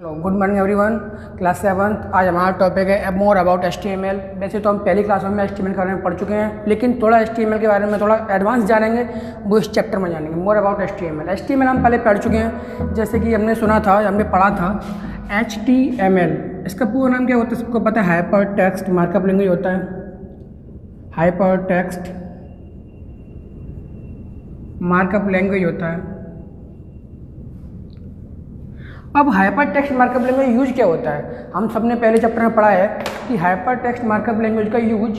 Good morning everyone. Class 7 आज हमारा topic है मोर अबाउट HTML। वैसे तो हम पहली क्लास में HTML के बारे में पढ़ चुके हैं, लेकिन थोड़ा HTML के बारे में थोड़ा एडवांस जानेंगे, वो इस चैप्टर में जानेंगे। More about HTML। HTML हम पहले पढ़ चुके हैं, जैसे कि हमने सुना था, हमने पढ़ा था HTML। इसका पूरा नाम क्या होता है सबको पता है, हाइपर टेक्स्ट मार्कअप लैंग्वेज होता है। हाइपर टेक्स्ट मार्कअप लैंग्वेज होता है। अब hyper text markup language use क्या होता है? हम सबने पहले चैप्टर में पढ़ा है कि हाइपर टेक्स्ट मार्कअप लैंग्वेज का यूज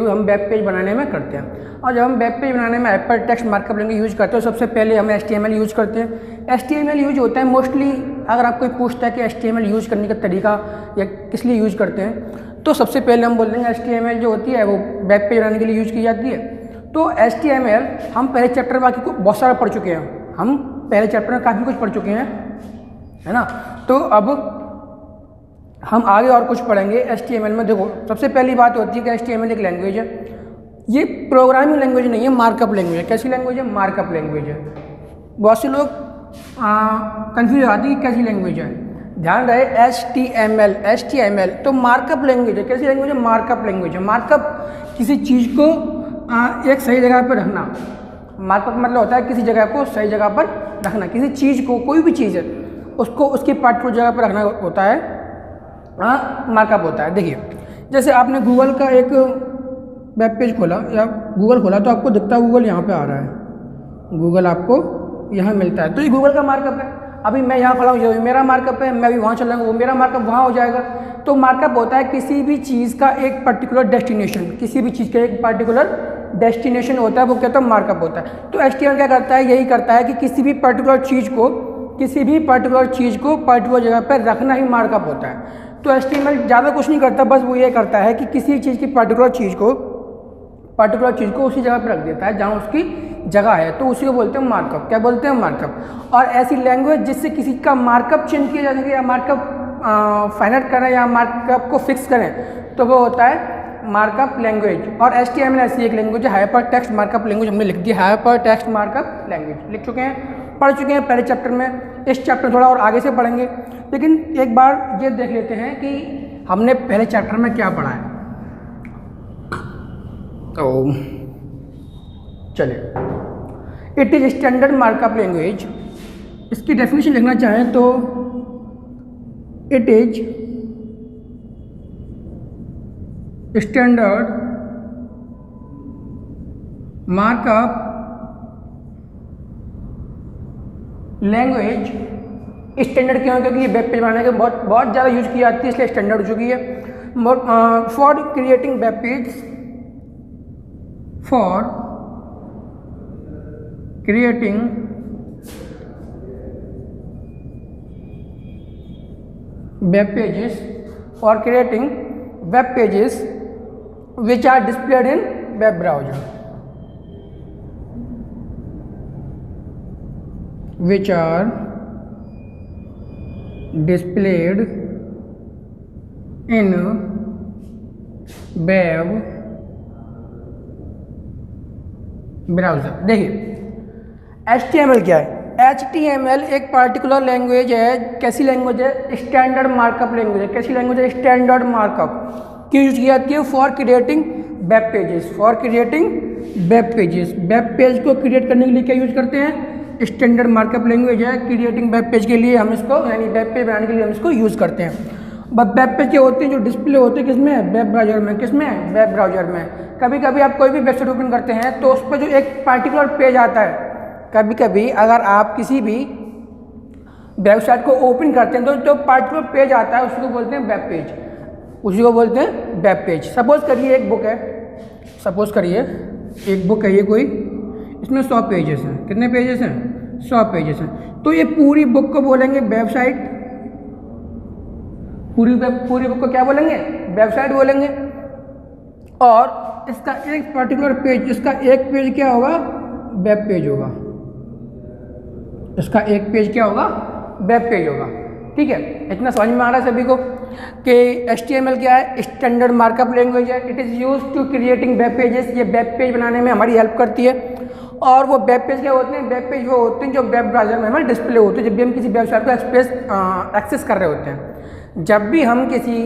हम वेब पेज बनाने में करते हैं। और जब हम वेब पेज बनाने में hyper text markup language use करते हैं, तो सबसे पहले हम HTML यूज करते हैं। HTML यूज होता है मोस्टली, अगर आप कोई पूछता है कि HTML यूज करने का तरीका या किस लिए यूज करते हैं, तो सबसे पहले हम बोल देंगे HTML जो होती है वो वेब पेज बनाने के लिए यूज की जाती है। तो HTML हम पहले चैप्टर बाकी को बहुत सारा पढ़ चुके हैं, हम पहले चैप्टर में काफ़ी कुछ पढ़ चुके हैं, है ना। तो अब हम आगे और कुछ पढ़ेंगे HTML में। देखो, सबसे पहली बात होती है कि HTML एक लैंग्वेज है, ये प्रोग्रामिंग लैंग्वेज नहीं है, मार्कअप लैंग्वेज है। कैसी लैंग्वेज है? मार्कअप लैंग्वेज है। बहुत से लोग कंफ्यूज आती है कैसी लैंग्वेज है। ध्यान रहे, HTML तो मार्कअप लैंग्वेज है। कैसी लैंग्वेज है? मार्कअप लैंग्वेज है। मार्कअप किसी चीज़ को एक सही जगह पर रखना। मार्कअप मतलब होता है किसी जगह को सही जगह पर रखना, किसी चीज़ को, कोई भी चीज़ है उसको उसकी पार्टिकुलर जगह पर रखना होता है, मार्कअप होता है। देखिए, जैसे आपने गूगल का एक वेब पेज खोला या गूगल खोला, तो आपको दिखता है गूगल यहाँ पे आ रहा है, गूगल आपको यहाँ मिलता है, तो ये गूगल का मार्कअप है। अभी मैं यहाँ खड़ा हूँ, ये मेरा मार्कअप है, मैं अभी वहाँ चल रहा हूँ, वो मेरा मार्कअप वहाँ हो जाएगा। तो मार्कअप होता है किसी भी चीज़ का एक पर्टिकुलर डेस्टिनेशन, किसी भी चीज़ का एक पर्टिकुलर डेस्टिनेशन होता है, वो कहता है मार्कअप होता है। तो HTML क्या करता है? यही करता है कि किसी भी पर्टिकुलर चीज़ को पर्टिकुलर जगह पर रखना ही मार्कअप होता है। तो HTML ज़्यादा कुछ नहीं करता, बस वो ये करता है कि किसी चीज़ की पर्टिकुलर चीज़ को उसी जगह पर रख देता है जहाँ उसकी जगह है, तो उसी को बोलते हैं मार्कअप। क्या बोलते हैं? मार्कअप। और ऐसी लैंग्वेज जिससे किसी का मार्कअप चेंज किया जा सके, या मार्कअप फाइंड करें, या मार्कअप को फिक्स करें, तो वो होता है मार्कअप लैंग्वेज। और HTML ऐसी एक लैंग्वेज है, हाइपर टेक्स्ट मार्कअप लैंग्वेज। हमने लिख दिया हाइपर टेक्स्ट मार्कअप लैंग्वेज, लिख चुके हैं, पढ़ चुके हैं पहले चैप्टर में। इस चैप्टर थोड़ा और आगे से पढ़ेंगे, लेकिन एक बार ये देख लेते हैं कि हमने पहले चैप्टर में क्या पढ़ा है। तो चलिए, it is standard markup language. इसकी डेफिनेशन लिखना चाहें तो it is standard markup language. Standard क्यों? क्योंकि ये वेब पेज बनाने के बहुत ज़्यादा यूज की जाती है, इसलिए स्टैंडर्ड हो चुकी है। For creating web page, for creating web pages, for creating web pages which are displayed in web browser, which are displayed in web browser। देखिए, HTML क्या है? HTML एक पार्टिकुलर लैंग्वेज है। कैसी लैंग्वेज है? स्टैंडर्ड मार्कअप लैंग्वेज है। कैसी language है? Standard markup. क्यों यूज की जाती है? For creating web pages, for creating web pages. Web page को क्रिएट करने के लिए क्या यूज करते हैं? स्टैंडर्ड मार्कअप लैंग्वेज है। क्रिएटिंग वेब पेज के लिए हम इसको, यानी वेब पेज बनाने के लिए हम इसको यूज करते हैं। वेब पेज क्या होते हैं? जो डिस्प्ले होते हैं किसमें? वेब ब्राउजर में। किसमें? वेब ब्राउजर में। कभी कभी आप कोई भी वेबसाइट ओपन करते हैं तो उस पर जो एक पार्टिकुलर पेज आता है, कभी कभी अगर आप किसी भी वेबसाइट को ओपन करते हैं तो जो पार्टिकुलर पेज आता है उसको बोलते हैं वेब पेज, उसी को बोलते हैं वेब पेज। सपोज करिए एक बुक है, सपोज करिए एक बुक है ये कोई, इसमें 100 पेजेस हैं। कितने पेजेस हैं? 100 पेजेस हैं। तो ये पूरी बुक को बोलेंगे वेबसाइट। पूरी बुक को क्या बोलेंगे? वेबसाइट बोलेंगे। और इसका एक पर्टिकुलर पेज, इसका एक पेज क्या होगा? वेब पेज होगा। इसका एक पेज क्या होगा? वेब पेज होगा। ठीक है, इतना समझ में आ रहा है सभी को कि HTML क्या है? स्टैंडर्ड मार्कअप लैंग्वेज है। It is use to creating web pages. ये वेब पेज बनाने में हमारी हेल्प करती है। और वो वेब पेज क्या होते हैं, वेब पेज वो होते हैं जो वेब ब्राउज़र में हमें डिस्प्ले होते हैं जब भी हम किसी वेबसाइट को एक्सेस कर रहे होते हैं। जब भी हम किसी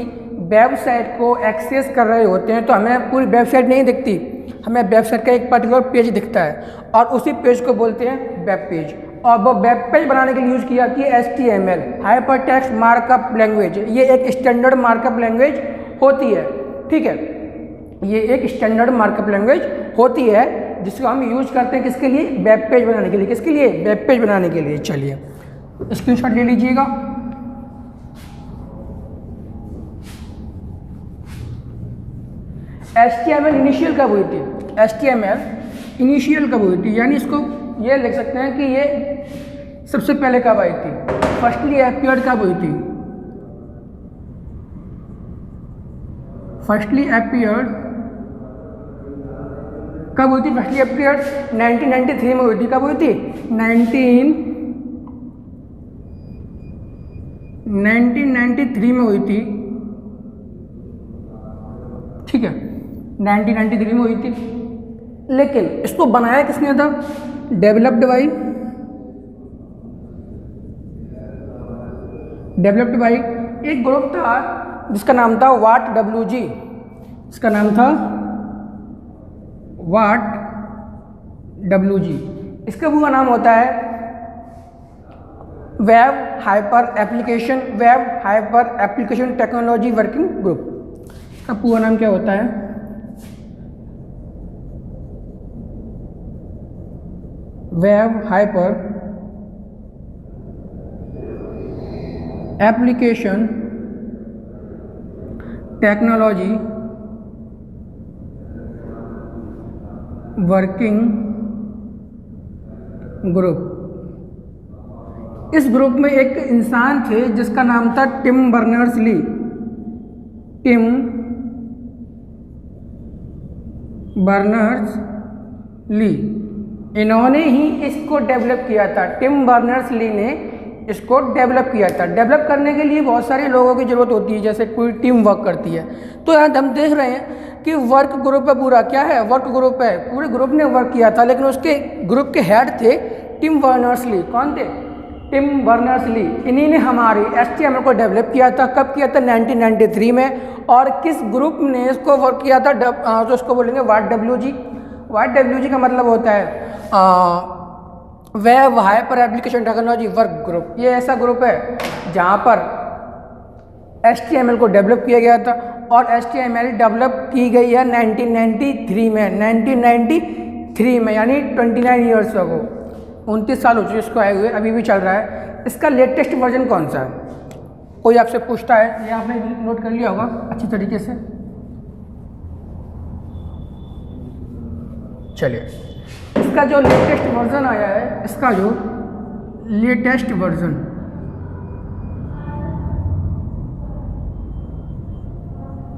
वेबसाइट को एक्सेस कर रहे होते हैं तो हमें पूरी वेबसाइट नहीं दिखती, हमें वेबसाइट का एक पर्टिकुलर पेज दिखता है और उसी पेज को बोलते हैं वेब पेज। और वो वेब पेज बनाने के लिए यूज़ की जाती है HTML, hyper text markup language. ये एक स्टैंडर्ड मार्कअप लैंग्वेज होती है, ठीक है, ये एक स्टैंडर्ड मार्कअप लैंग्वेज होती है जिसको हम यूज करते हैं किसके लिए, वेब पेज बनाने के लिए। किसके लिए, वेब पेज बनाने के लिए। चलिए स्क्रीनशॉट ले लीजिएगा। HTML इनिशियल कब हुई थी, HTML इनिशियल कब हुई थी, यानी इसको ये लिख सकते हैं कि ये सबसे पहले कब आई थी, फर्स्टली अपीयर्ड कब हुई थी, फर्स्टली अपीयर्ड कब हुई थी, फर्स्टली अपीयर्ड 1993 में हुई थी। कब हुई थी, 1993 में हुई थी, ठीक है, 1993 में हुई थी। लेकिन इसको बनाया किसने था, डेवलप्ड बाई एक ग्रुप था जिसका नाम था WhatWG, इसका नाम था WhatWG। इसका पूरा नाम होता है web hyper application technology working group. इसका पूरा नाम क्या होता है, web hyper application technology working group. इस ग्रुप में एक इंसान थे जिसका नाम था टिम बर्नर्स-ली। टिम बर्नर्स-ली, इन्होंने ही इसको डेवलप किया था। टिम बर्नर्स-ली ने इसको डेवलप किया था। डेवलप करने के लिए बहुत सारे लोगों की ज़रूरत होती है, जैसे कोई टीम वर्क करती है। तो यहाँ हम देख रहे हैं कि वर्क ग्रुप है, पूरा क्या है, वर्क ग्रुप है, पूरे ग्रुप ने वर्क किया था। लेकिन उसके ग्रुप के हेड थे टिम बर्नर्स-ली। कौन थे, टिम बर्नर्स-ली। इन्हीं ने हमारी HTML को डेवलप किया था। कब किया था, 1993 में। और किस ग्रुप ने इसको वर्क किया था, तो उसको बोलेंगे WhatWG। WhatWG का मतलब होता है web hyper application technology work group. ये ऐसा ग्रुप है जहाँ पर HTML को डेवलप किया गया था और HTML डेवलप की गई है 1993 में। 1993 में यानी 29 ईयर्स अगो, 29 साल हो चुके इसको आए हुए, अभी भी चल रहा है। इसका लेटेस्ट वर्जन कौन सा है, कोई आपसे पूछता है, ये आपने नोट कर लिया होगा अच्छी तरीके से। चलिए इसका जो लेटेस्ट वर्जन आया है, इसका जो लेटेस्ट वर्जन,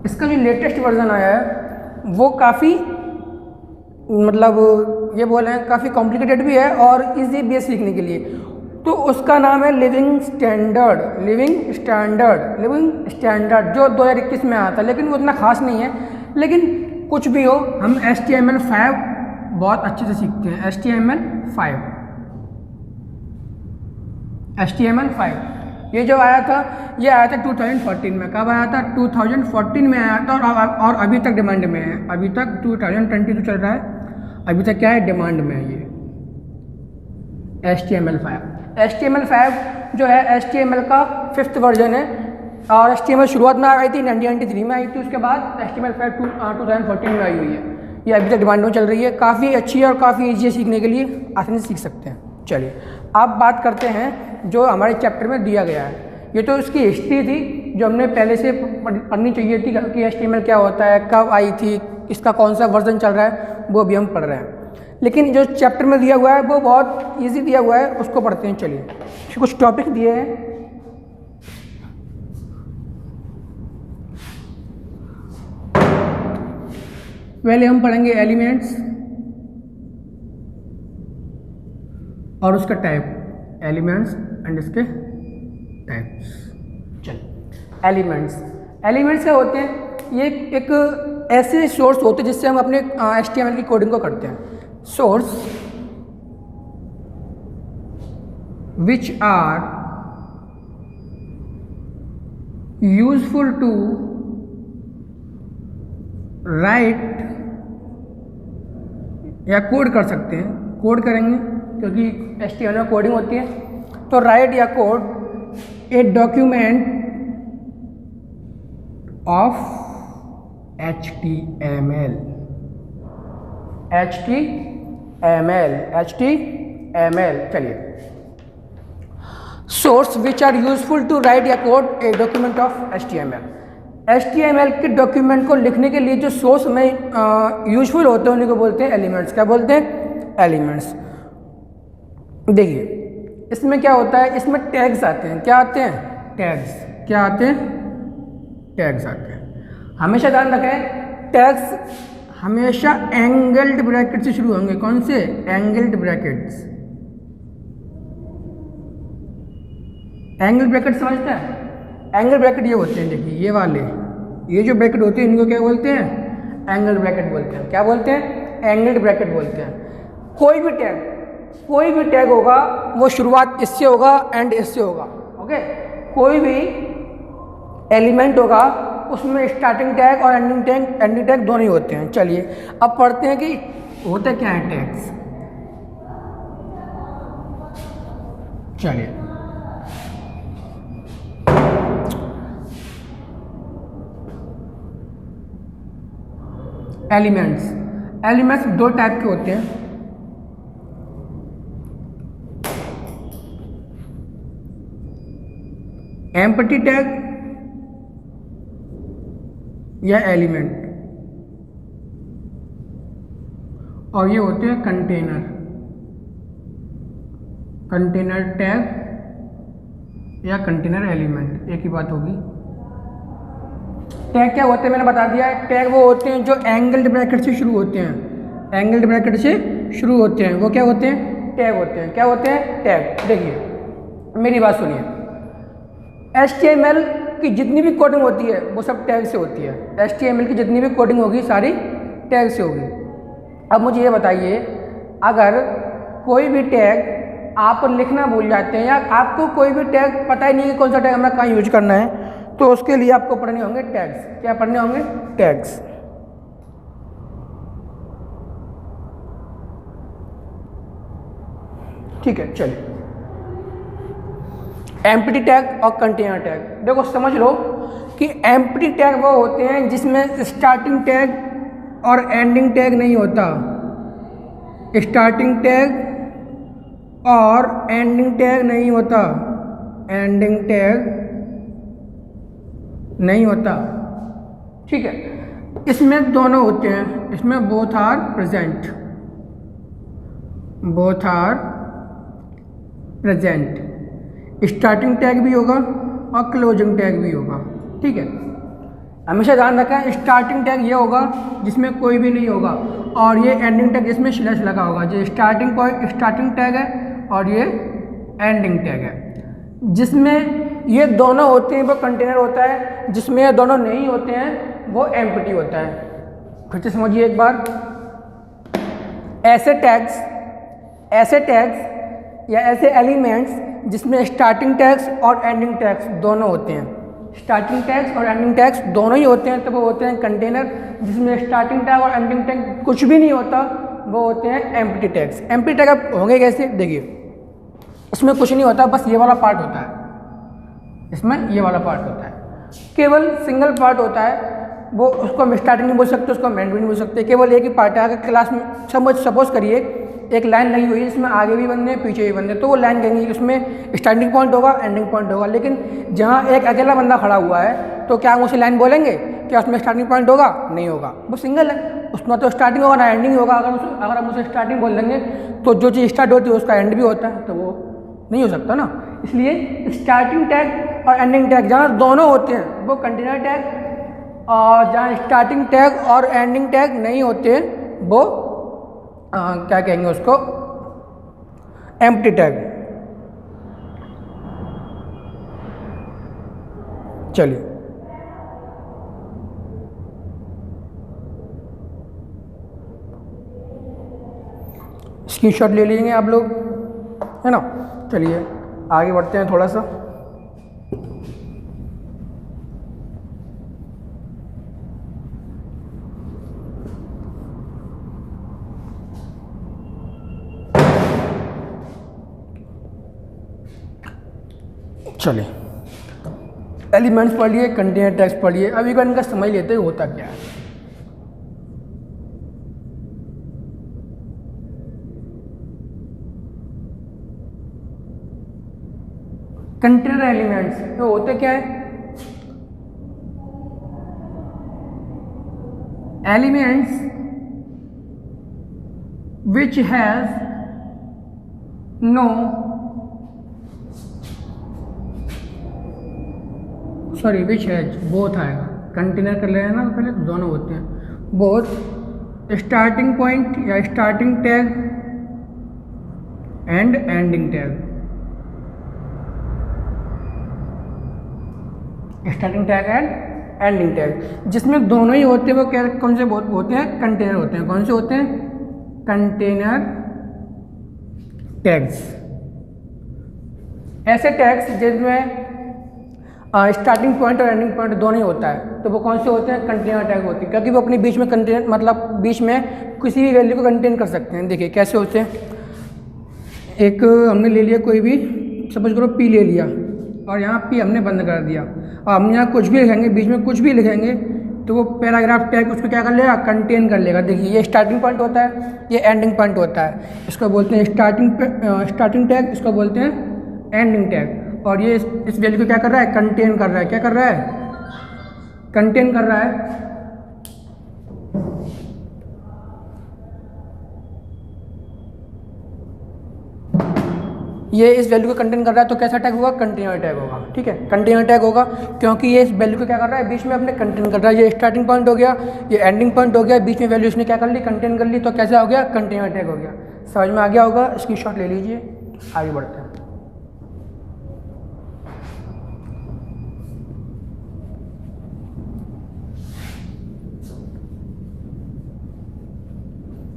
इसका जो लेटेस्ट वर्जन आया है वो काफ़ी मतलब ये बोले हैं काफ़ी कॉम्प्लिकेटेड भी है और इजी भी है सीखने के लिए। तो उसका नाम है लिविंग स्टैंडर्ड जो 2021 में आया था। लेकिन वो उतना खास नहीं है, लेकिन कुछ भी हो हम HTML5 बहुत अच्छे से सीखते हैं। HTML5 ये जो आया था, ये आया था 2014 में। कब आया था, 2014 में आया था और अभी तक डिमांड में है। अभी तक 2022 चल रहा है, अभी तक क्या है, डिमांड में है ये HTML5 जो है HTML का 5th वर्जन है। और HTML शुरुआत में आई थी 1993 में आई थी, उसके बाद HTML5 2014 में आई हुई है। ये अभी तक डिमांड में चल रही है, काफ़ी अच्छी है और काफ़ी ईजी है सीखने के लिए, आसानी से सीख सकते हैं। चलिए अब बात करते हैं जो हमारे चैप्टर में दिया गया है। ये तो इसकी हिस्ट्री थी जो हमने पहले से पढ़नी चाहिए थी कि HTML क्या होता है, कब आई थी, इसका कौन सा वर्जन चल रहा है, वो भी हम पढ़ रहे हैं। लेकिन जो चैप्टर में दिया हुआ है वो बहुत ईजी दिया हुआ है, उसको पढ़ते हैं। चलिए कुछ टॉपिक दिए हैं, पहले हम पढ़ेंगे एलिमेंट्स और उसका टाइप, एलिमेंट्स एंड इसके टाइप्स। चलिए एलिमेंट्स क्या होते हैं, ये एक ऐसे सोर्स होते हैं जिससे हम अपने HTML की कोडिंग को करते हैं। Source which are useful to write, या कोड कर सकते हैं, कोड करेंगे क्योंकि HTML में कोडिंग होती है, तो राइट या code a document of HTML, चलिए, source which are useful to write या code a document of HTML के डॉक्यूमेंट को लिखने के लिए जो सोर्स में यूजफुल होते हैं उन्हीं को बोलते हैं एलिमेंट्स। क्या बोलते हैं? एलिमेंट्स। देखिए इसमें क्या होता है, इसमें टैग्स आते हैं। क्या आते हैं? टैग्स। क्या आते हैं? टैग्स आते हैं। हमेशा ध्यान रखें, टैग्स हमेशा एंगल्ड ब्रैकेट से शुरू होंगे। कौन से? Angled brackets. एंगल ब्रैकेट समझते हैं? एंगल ब्रैकेट ये होते हैं, देखिए ये वाले, ये जो ब्रैकेट होते हैं इनको क्या बोलते हैं? एंगल ब्रैकेट बोलते हैं। क्या बोलते हैं? एंगल्ड ब्रैकेट बोलते हैं। कोई भी टैग होगा वो शुरुआत इससे होगा, एंड इससे होगा। ओके, कोई भी एलिमेंट होगा उसमें स्टार्टिंग टैग और एंडिंग टैग दोनों ही होते हैं। चलिए अब पढ़ते हैं कि होते क्या है टैग्स। चलिए एलिमेंट्स दो टाइप के होते हैं। एम्प्टी टैग या एलिमेंट, और ये होते हैं कंटेनर टैग या कंटेनर एलिमेंट, एक ही बात होगी। टैग क्या होते हैं मैंने बता दिया है। टैग वो होते हैं जो एंगल्ड ब्रैकेट से शुरू होते हैं। एंगल्ड ब्रैकेट से शुरू होते हैं वो क्या होते हैं? टैग होते हैं। क्या होते हैं? टैग। देखिए मेरी बात सुनिए, HTML की जितनी भी कोडिंग होती है वो सब टैग से होती है। HTML की जितनी भी कोडिंग होगी सारी टैग से होगी। अब मुझे ये बताइए, अगर कोई भी टैग आप लिखना भूल जाते हैं या आपको कोई भी टैग पता ही नहीं है कौन सा टैग हमें कहाँ यूज करना है, तो उसके लिए आपको पढ़ने होंगे टैग्स। क्या पढ़ने होंगे? टैग्स। ठीक है, चलिए एम्प्टी टैग और कंटेनर टैग। देखो समझ लो कि एम्प्टी टैग वो होते हैं जिसमें स्टार्टिंग टैग और एंडिंग टैग नहीं होता। स्टार्टिंग टैग और एंडिंग टैग नहीं होता। एंडिंग टैग नहीं होता। ठीक है, इसमें दोनों होते हैं। इसमें both are present, starting tag भी होगा और क्लोजिंग टैग भी होगा। ठीक है, हमेशा ध्यान रखें, स्टार्टिंग टैग ये होगा जिसमें कोई भी नहीं होगा, और ये एंडिंग टैग जिसमें स्लैश लगा होगा। जो स्टार्टिंग टैग है और ये एंडिंग टैग है। जिसमें ये दोनों होते हैं वो कंटेनर होता है, जिसमें ये दोनों नहीं होते हैं वो एम्प्टी होता है। फिर से समझिए एक बार, ऐसे टैग्स या ऐसे एलिमेंट्स जिसमें स्टार्टिंग टैग्स और एंडिंग टैग्स दोनों होते हैं। स्टार्टिंग टैग्स और एंडिंग टैग्स दोनों ही होते हैं तो वो होते हैं कंटेनर। जिसमें स्टार्टिंग टैग और एंडिंग टैग कुछ भी नहीं होता वो होते हैं एम्प्टी टैग्स। एम्प्टी टैग अब होंगे कैसे? देखिए इसमें कुछ नहीं होता, बस ये वाला पार्ट होता है। इसमें ये वाला पार्ट होता है, केवल सिंगल पार्ट होता है। वो उसको हम स्टार्टिंग नहीं बोल सकते, उसको हम एंड भी नहीं बोल सकते, केवल एक ही पार्ट है। अगर क्लास में सपोज करिए एक लाइन लगी हुई है जिसमें आगे भी बनने पीछे भी बनने, तो वो लाइन कहेंगे उसमें स्टार्टिंग पॉइंट होगा, एंडिंग पॉइंट होगा। लेकिन जहाँ एक अकेला बंदा खड़ा हुआ है तो क्या हम उसे लाइन बोलेंगे? क्या उसमें स्टार्टिंग पॉइंट होगा? नहीं होगा, वो सिंगल है, उसमें तो स्टार्टिंग होगा ना एंडिंग होगा। अगर हम उसे स्टार्टिंग बोल देंगे तो जो चीज़ स्टार्ट होती है उसका एंड भी होता है, तो वो नहीं हो सकता ना। इसलिए स्टार्टिंग टैग और एंडिंग टैग जहाँ दोनों होते हैं वो कंटेनर टैग, और जहाँ स्टार्टिंग टैग और एंडिंग टैग नहीं होते वो क्या कहेंगे उसको? Empty tag. चलिए स्क्रीनशॉट ले लेंगे आप लोग, है ना। चलिए आगे बढ़ते हैं थोड़ा सा। चलिए, एलिमेंट्स पढ़ लिए, कंटेनर टैग्स पढ़ लिए, अभी का इनका समझ लेते हैं होता क्या है। कंटेनर एलिमेंट्स तो होते क्या है? Elements which has know which has both आएगा, कंटेनर कर ले ना पहले, तो दोनों होते हैं। बोथ स्टार्टिंग पॉइंट या starting tag and ending tag. Starting tag and ending tag, जिसमें दोनों ही होते हैं वो क्या, कौन से होते हैं? कंटेनर होते हैं। कौन से होते हैं? Container tags. ऐसे टैग्स जिसमें स्टार्टिंग पॉइंट और एंडिंग पॉइंट दोनों ही होता है, तो वो कौन से होते हैं? कंटेनर टैग होते हैं, क्योंकि वो अपने बीच में कंटेनर मतलब बीच में किसी भी वैल्यू को कंटेन कर सकते हैं। देखिए कैसे होते हैं। एक हमने ले लिया कोई भी, सपोज करो पी ले लिया, और यहाँ पी हमने बंद कर दिया, और हम यहाँ कुछ भी लिखेंगे, बीच में कुछ भी लिखेंगे, तो वो पैराग्राफ टैग उसको क्या कर लेगा? कंटेन कर लेगा। देखिए ये स्टार्टिंग पॉइंट होता है, ये एंडिंग पॉइंट होता है। इसको बोलते हैं स्टार्टिंग टैग, इसको बोलते हैं एंडिंग टैग। और ये इस वैल्यू को क्या कर रहा है? कंटेन कर रहा है। क्या कर रहा है? कंटेन कर रहा है। ये इस वैल्यू को कंटेन कर रहा है, तो कैसा टैग होगा? कंटेनर टैग होगा। ठीक है, कंटेनर टैग होगा, क्योंकि ये इस वैल्यू को क्या कर रहा है? बीच में अपने कंटेन कर रहा है। ये स्टार्टिंग पॉइंट हो गया, ये एंडिंग पॉइंट हो गया, बीच में वैल्यू इसने क्या कर ली? कंटेन कर ली, तो कैसा हो गया? कंटेनर टैग हो गया। समझ में आ गया होगा, स्क्रीनशॉट ले लीजिए, आगे बढ़ते हैं।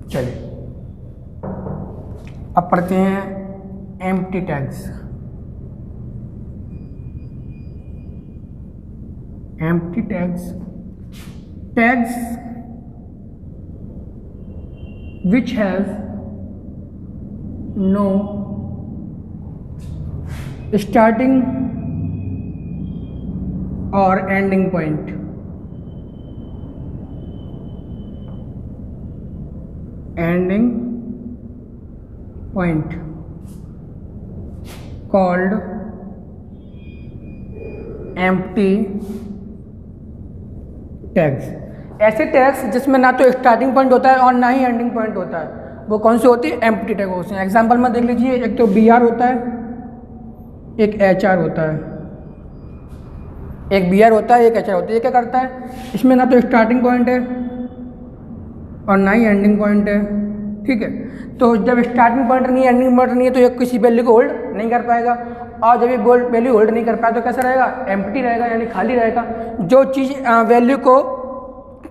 चलिए अब पढ़ते हैं empty tags. Empty tags which has no starting or ending point. Called empty tags. ऐसे टैग्स जिसमें ना तो स्टार्टिंग पॉइंट होता है और ना ही एंडिंग पॉइंट होता है, वो कौन से होते हैं? एम्प्टी टैग होते हैं। एग्जांपल में देख लीजिए, एक तो BR होता है, एक HR होता है। एक BR होता है, एक HR होता है। ये क्या करता है? इसमें ना तो स्टार्टिंग पॉइंट है और ना ही एंडिंग पॉइंट है। ठीक है, तो जब स्टार्टिंग पॉइंट नहीं है, एंडिंग पॉइंट नहीं है, तो ये किसी वैल्यू को होल्ड नहीं कर पाएगा, और जब ये वैल्यू होल्ड नहीं कर पाया तो कैसा रहेगा? एम्प्टी रहेगा, यानी खाली रहेगा। जो चीज़ वैल्यू को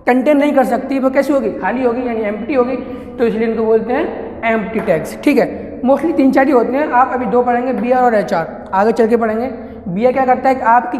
कंटेन नहीं कर सकती वो कैसी होगी? खाली होगी, यानी एम्प्टी होगी। तो इसलिए इनको बोलते हैं एम्प्टी टैग्स। ठीक है, मोस्टली 3-4 ही होते हैं। आप अभी 2 पढ़ेंगे, BR और HR। आगे चल के पढ़ेंगे। BR क्या करता है कि आपकी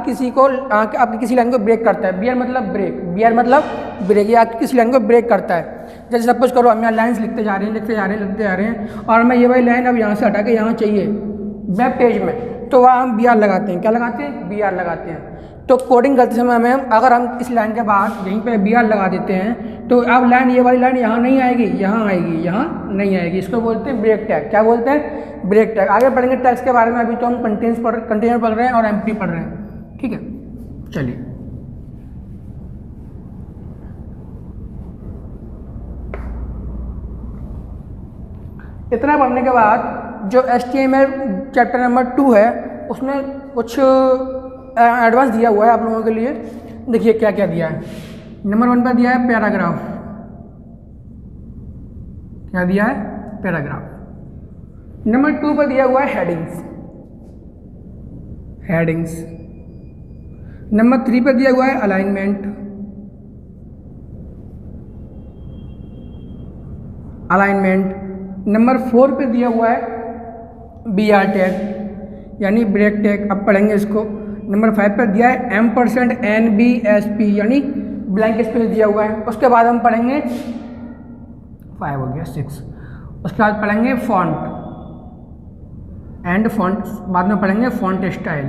किसी लाइन को ब्रेक करता है। BR मतलब ब्रेक, ये आपकी किसी लाइन को ब्रेक करता है। जैसे सपोज करो हम यहाँ लाइन्स लिखते जा रहे हैं, और मैं ये वाली लाइन अब यहाँ से हटा के यहाँ चाहिए वेब पेज में, तो वहाँ हम BR लगाते हैं। क्या लगाते हैं? BR लगाते हैं। तो कोडिंग करते समय हमें, अगर हम इस लाइन के बाद यहीं पे BR लगा देते हैं, तो अब ये वाली लाइन यहाँ नहीं आएगी, यहाँ आएगी, यहाँ नहीं आएगी। इसको बोलते हैं ब्रेक टैग। क्या बोलते हैं? Break tag. आगे पढ़ेंगे टैग्स के बारे में। अभी तो हम कंटेनर पढ़ रहे हैं और एम्प्टी पढ़ रहे हैं। ठीक है, चलिए इतना पढ़ने के बाद जो HTML चैप्टर नंबर 2 है, उसमें कुछ एडवांस दिया हुआ है आप लोगों के लिए। देखिए क्या क्या दिया है। नंबर 1 पर दिया है पैराग्राफ। क्या दिया है? पैराग्राफ। नंबर 2 पर दिया हुआ है हेडिंग्स। नंबर 3 पर दिया हुआ है अलाइनमेंट। नंबर 4 पे दिया हुआ है BR टैग। यानी ब्रेक टैग। अब पढ़ेंगे इसको। नंबर 5 पर दिया है $NBSP यानी ब्लैंक स्पेस दिया हुआ है। उसके बाद हम पढ़ेंगे 5 हो गया 6। उसके बाद पढ़ेंगे फॉन्ट एंड फॉन्ट, बाद में पढ़ेंगे फॉन्ट स्टाइल।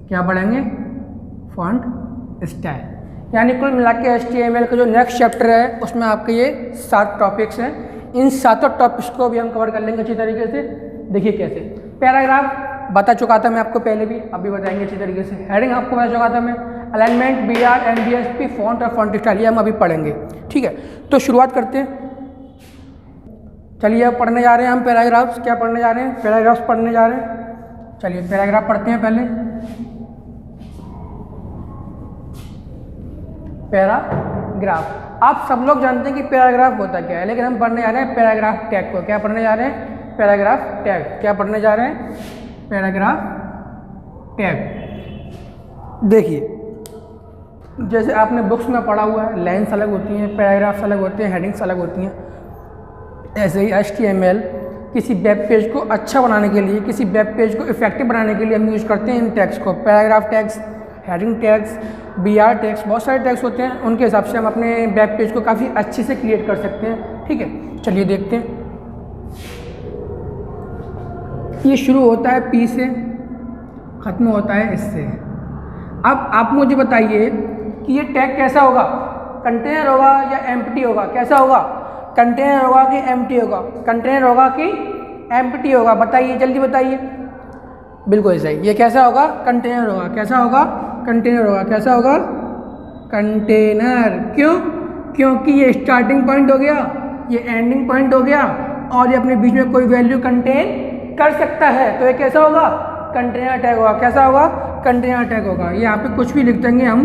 क्या पढ़ेंगे? Font style. यानी कुल मिला के HTML का जो नेक्स्ट चैप्टर है उसमें आपके ये 7 टॉपिक्स हैं। इन 7 टॉपिक्स को भी हम कवर कर लेंगे अच्छी तरीके से। देखिए कैसे। पैराग्राफ बता चुका था मैं आपको पहले भी, अभी बताएंगे अच्छी तरीके से। हेडिंग आपको बता चुका था मैं। अलाइनमेंट, BR, NBSP, फॉन्ट और फॉन्ट स्टाइल ये हम अभी पढ़ेंगे। ठीक है, तो शुरुआत करते हैं। चलिए अब पढ़ने जा रहे हैं हम पैराग्राफ्स। क्या पढ़ने जा रहे हैं? पैराग्राफ्स पढ़ने जा रहे हैं। चलिए पैराग्राफ पढ़ते हैं पहले। पैराग्राफ, आप सब लोग जानते हैं कि पैराग्राफ होता क्या है, लेकिन हम पढ़ने जा रहे हैं पैराग्राफ टैग को। क्या पढ़ने जा रहे हैं? Paragraph tag. क्या पढ़ने जा रहे हैं? Paragraph tag. देखिए जैसे आपने बुक्स में पढ़ा हुआ है, लाइन्स अलग होती हैं, पैराग्राफ्स अलग होते हैं, हेडिंग्स अलग होती हैं। ऐसे ही HTML किसी वेब पेज को अच्छा बनाने के लिए, किसी वेब पेज को इफेक्टिव बनाने के लिए हम यूज़ करते हैं इन टैग्स को। Paragraph tags, heading tags, BR tags, बहुत सारे टैग्स होते हैं। उनके हिसाब से हम अपने वेब पेज को काफ़ी अच्छे से क्रिएट कर सकते हैं। ठीक है, चलिए देखते हैं। ये शुरू होता है P से, ख़त्म होता है इससे। अब आप मुझे बताइए कि ये टैग कैसा होगा? कंटेनर होगा या एम्प्टी होगा? कैसा होगा? कंटेनर होगा कि एम्प्टी होगा? कंटेनर होगा कि एम्प्टी होगा? बताइए, जल्दी बताइए। बिल्कुल सही, ये कैसा होगा? कंटेनर होगा। कैसा होगा? कंटेनर होगा। कैसा होगा? कंटेनर। क्यों? क्योंकि ये स्टार्टिंग पॉइंट हो गया, ये एंडिंग पॉइंट हो गया, और ये अपने बीच में कोई वैल्यू कंटेन कर सकता है, तो ये कैसा होगा? कंटेनर टैग होगा। कैसा होगा? कंटेनर टैग होगा। यहाँ पे कुछ भी लिख देंगे हम,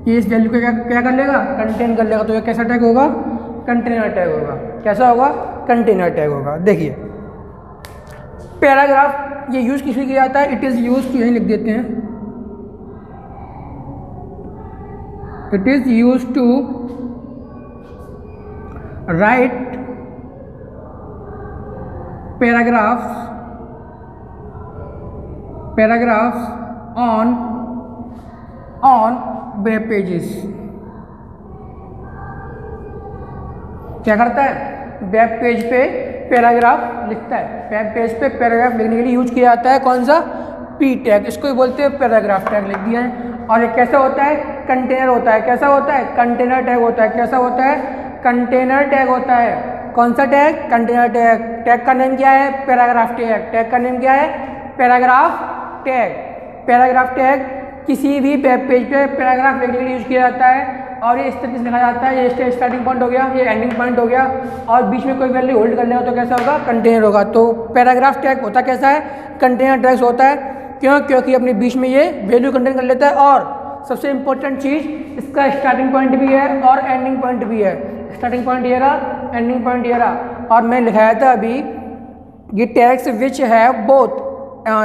ये इस वैल्यू को क्या कर लेगा? कंटेन कर लेगा, तो ये कैसा टैग होगा? कंटेनर टैग होगा। कैसा होगा? कंटेनर टैग होगा। देखिए पैराग्राफ ये यूज़ किस लिए किया जाता है? इट इज़ यूज टू, यहीं लिख देते हैं, it is use to write paragraphs on web pages. क्या करता है? वेब पेज पे पैराग्राफ लिखता है। वेब पेज पे पैराग्राफ लिखने के लिए यूज किया जाता है कौन सा? P tag. इसको ही बोलते हैं पैराग्राफ टैग, लिख दिया है। और ये कैसा होता है? कंटेनर होता है। कैसा होता है? कंटेनर टैग होता है। कैसा होता है? कंटेनर टैग होता है। कौन सा टैग? Container tag. टैग का नेम क्या है? Paragraph tag. टैग का नेम क्या है? Paragraph tag. पैराग्राफ टैग किसी भी वेब पेज पे पैराग्राफ लिखने के लिए यूज किया जाता है। और ये इस तरीके से लिखा जाता है, ये स्टार्टिंग पॉइंट हो गया, ये एंडिंग पॉइंट हो गया, और बीच में कोई वैल्यू होल्ड करने हो तो कैसा होगा? कंटेनर होगा। तो पैराग्राफ टैग होता कैसा है? कंटेनर टैग होता है। क्यों? क्योंकि अपने बीच में ये वैल्यू कंटेन कर लेता है, और सबसे इंपॉर्टेंट चीज़, इसका स्टार्टिंग पॉइंट भी है और एंडिंग पॉइंट भी है। स्टार्टिंग पॉइंट ये रहा, एंडिंग पॉइंट ये रहा। और मैं लिखाया था अभी, ये tags which have both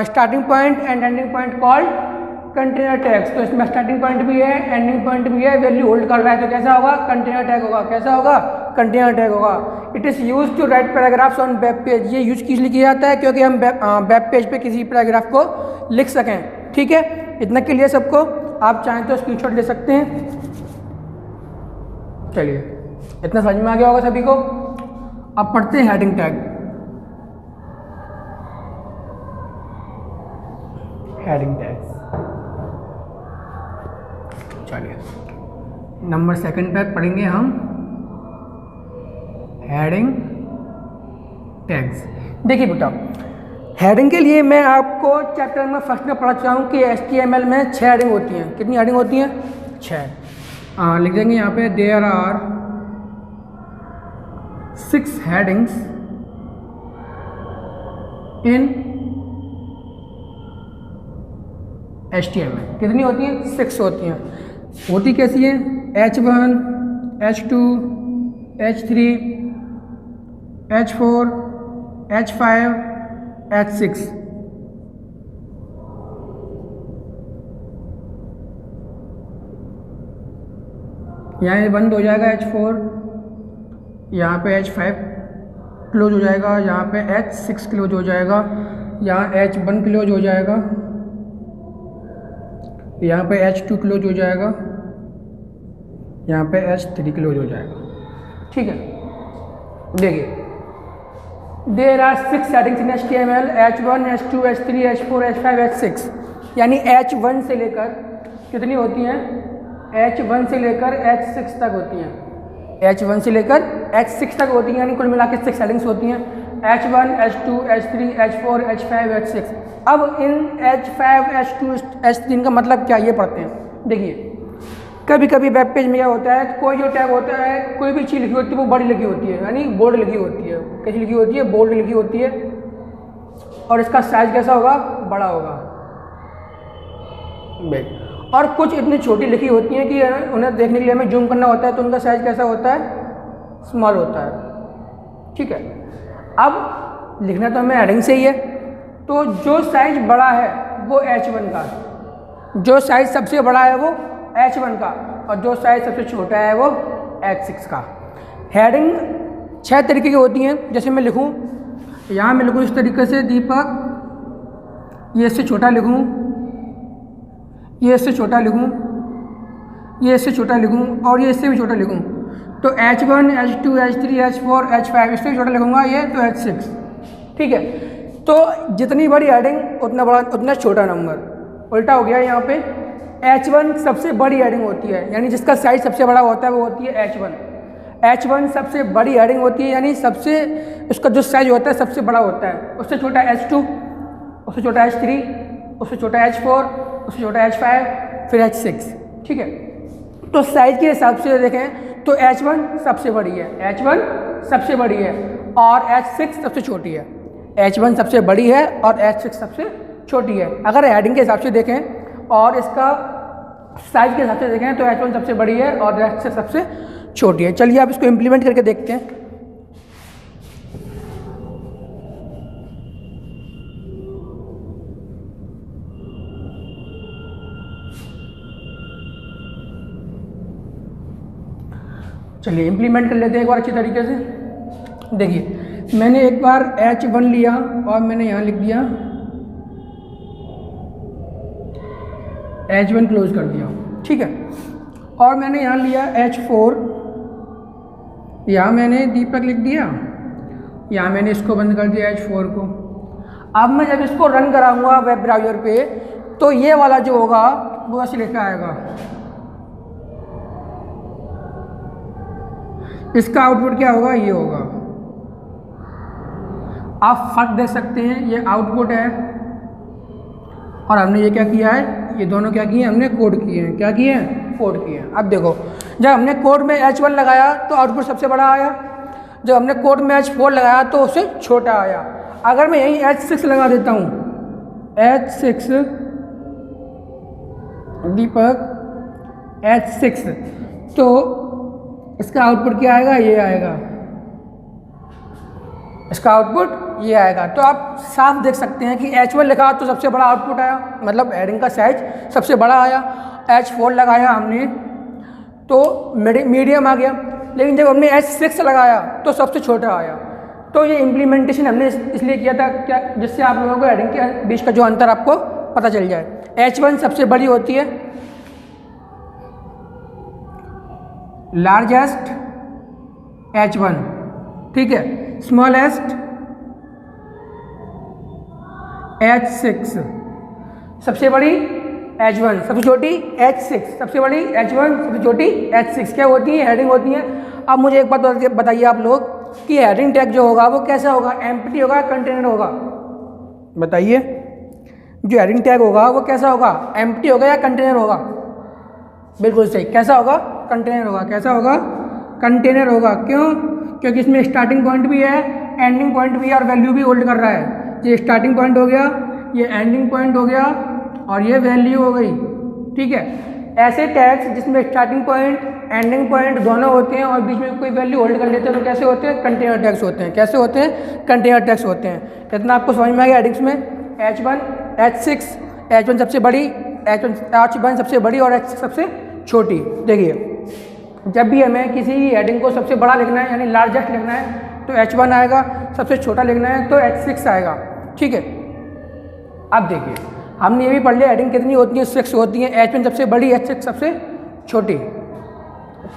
starting point and ending point called container tags. तो इसमें स्टार्टिंग पॉइंट भी है, एंडिंग पॉइंट भी है, वैल्यू होल्ड कर रहा है, तो कैसा होगा? कंटेनर टैग होगा। कैसा होगा? कंटेनर टैग होगा। It is use to write paragraphs on web page. ये यूज किस लिए किया जाता है? क्योंकि हम वेब पेज पे किसी पैराग्राफ को लिख सकें। ठीक है, इतना क्लियर सबको? आप चाहें तो स्क्रीनशॉट ले सकते हैं। चलिए, इतना समझ में आ गया होगा सभी को। अब पढ़ते हैं हेडिंग टैग। हेडिंग टैग्स, चलिए नंबर 2 पे पढ़ेंगे हम हेडिंग टैग्स। देखिए बेटा, हेडिंग के लिए मैं आपको चैप्टर में फर्स्ट में पढ़ा चाहूँ कि HTML में 6 हेडिंग होती हैं। कितनी हेडिंग होती हैं? 6। लिख देंगे यहाँ पे, there are 6 headings in HTML। कितनी होती हैं? 6 होती हैं। होती कैसी है? H1, H2, H3, H4, H5, H6। यहाँ ये बंद हो जाएगा H4, यहाँ पे H5 क्लोज हो जाएगा, यहाँ पे H6 क्लोज हो जाएगा, यहाँ H1 क्लोज हो जाएगा, यहाँ पे H2 क्लोज हो जाएगा, यहाँ पे H3 क्लोज हो जाएगा। ठीक है, देखिए there are 6 settings in HTML, H1, H2, H3, H4, H5, H6, यानी H1 से लेकर कितनी होती हैं, H1 से लेकर H6 तक होती हैं, H1 से लेकर H6 तक होती हैं, यानी कुल मिला के 6 सेटिंग्स होती हैं, H1, H2, H3, H4, H5, H6। अब इन H5, H2, H3 का मतलब क्या, ये पढ़ते हैं। देखिए कभी कभी वेब पेज में क्या होता है, कोई जो टैग होता है, कोई भी चीज़ लिखी होती है वो बड़ी लिखी होती है, यानी बोल्ड लिखी होती है। कैसी लिखी होती है, बोल्ड लिखी होती है, और इसका साइज कैसा होगा, बड़ा होगा। और कुछ इतनी छोटी लिखी होती हैं कि उन्हें देखने के लिए हमें जूम करना होता है, तो उनका साइज कैसा होता है, स्मॉल होता है। ठीक है, अब लिखना तो हमें हेडिंग से ही है, तो जो साइज बड़ा है वो H1 का, जो साइज सबसे बड़ा है वो H1 का, और जो साइज सबसे छोटा है वो H6 का। हेडिंग 6 तरीके की होती हैं, जैसे मैं लिखूं, यहाँ मैं लिखूं इस तरीके से, दीपक, ये इससे छोटा लिखूं, ये इससे छोटा लिखूं, ये इससे छोटा लिखूं, और ये इससे भी छोटा लिखूं, तो H1, H2, H3, H4, H5, इससे भी छोटा लिखूंगा ये, तो H6। ठीक है, तो जितनी बड़ी हेडिंग उतना बड़ा, उतना छोटा नंबर। उल्टा हो गया यहाँ पे, H1 सबसे बड़ी हेडिंग होती है, यानी जिसका साइज सबसे बड़ा होता है वो होती है H1। H1 सबसे बड़ी हेडिंग होती है, यानी सबसे उसका जो साइज होता है सबसे बड़ा होता है। उससे छोटा H2, उससे छोटा H3, उससे छोटा H4, उससे छोटा H5, फिर H6। ठीक है, तो साइज के हिसाब से देखें तो H1 सबसे बड़ी है, H1 सबसे बड़ी है, और H6 सबसे छोटी है। H1 सबसे बड़ी है और H6 सबसे छोटी है। अगर हेडिंग के हिसाब से देखें और इसका साइज के हिसाब से देखें तो H1 सबसे बड़ी है और H6 सबसे छोटी है। चलिए आप इसको इम्प्लीमेंट करके देखते हैं। चलिए इम्प्लीमेंट कर लेते हैं एक बार अच्छी तरीके से। देखिए मैंने एक बार H1 लिया और मैंने यहाँ लिख दिया H1 क्लोज कर दिया, ठीक है। और मैंने यहाँ लिया H4, यहाँ मैंने दीपक लिख दिया, यहाँ मैंने इसको बंद कर दिया H4 को। अब मैं जब इसको रन कराऊंगा वेब ब्राउज़र पे तो ये वाला जो होगा वो ऐसे लिखा आएगा। इसका आउटपुट क्या होगा, ये होगा। आप फर्क देख सकते हैं, ये आउटपुट है और हमने ये क्या किया है, ये दोनों क्या किए हैं, हमने कोड किए हैं। क्या किए हैं, कोड किए हैं। अब देखो जब हमने कोड में H1 लगाया तो आउटपुट सबसे बड़ा आया, जब हमने कोड में H4 लगाया तो उससे छोटा आया। अगर मैं यहीं H6 लगा देता हूँ, H6 दीपक H6, तो इसका आउटपुट क्या आएगा, ये आएगा। इसका आउटपुट ये आएगा। तो आप साफ देख सकते हैं कि H1 लिखा तो सबसे बड़ा आउटपुट आया, मतलब हेडिंग का साइज सबसे बड़ा आया। H4 लगाया हमने तो मीडियम आ गया, लेकिन जब हमने H6 लगाया तो सबसे छोटा आया। तो ये इम्प्लीमेंटेशन हमने इसलिए किया था क्या, जिससे आप लोगों को हेडिंग के बीच का जो अंतर आपको पता चल जाए। H1 सबसे बड़ी होती है, लार्जेस्ट H1, ठीक है। स्मॉलेस्ट H6, सबसे बड़ी H1, सबसे छोटी H6, सबसे बड़ी H1, सबसे छोटी H6 क्या होती है, हेडिंग होती है। अब मुझे एक बात बताइए आप लोग कि हेडिंग टैग जो होगा वो कैसा होगा, एम्प्टी होगा, कंटेनर होगा? बताइए, जो हेडिंग टैग होगा वो कैसा होगा, एम्प्टी होगा या कंटेनर होगा? बिल्कुल सही, कैसा होगा, कंटेनर होगा। कैसा होगा, कंटेनर होगा। क्यों? क्योंकि इसमें स्टार्टिंग पॉइंट भी है, एंडिंग पॉइंट भी है और वैल्यू भी होल्ड कर रहा है। ये स्टार्टिंग पॉइंट हो गया, ये एंडिंग पॉइंट हो गया और ये वैल्यू हो गई, ठीक है। ऐसे टैग्स जिसमें स्टार्टिंग पॉइंट, एंडिंग पॉइंट दोनों होते हैं और बीच में कोई वैल्यू होल्ड कर लेते हैं तो कैसे होते हैं, कंटेनर टैग्स होते हैं। कैसे होते हैं, कंटेनर टैग्स होते हैं। इतना आपको समझ में आ गया हेडिंग्स में। H1, H6, H1 सबसे बड़ी, H1 सबसे बड़ी और H6 सबसे छोटी। देखिए जब भी हमें किसी हेडिंग को सबसे बड़ा लिखना है यानी लार्जेस्ट लिखना है तो H1 आएगा, सबसे छोटा लिखना है तो H6 आएगा, ठीक है। अब देखिए हमने ये भी पढ़ लिया हेडिंग कितनी होती है, 6 होती हैं, H1 सबसे बड़ी, H6 सबसे छोटी।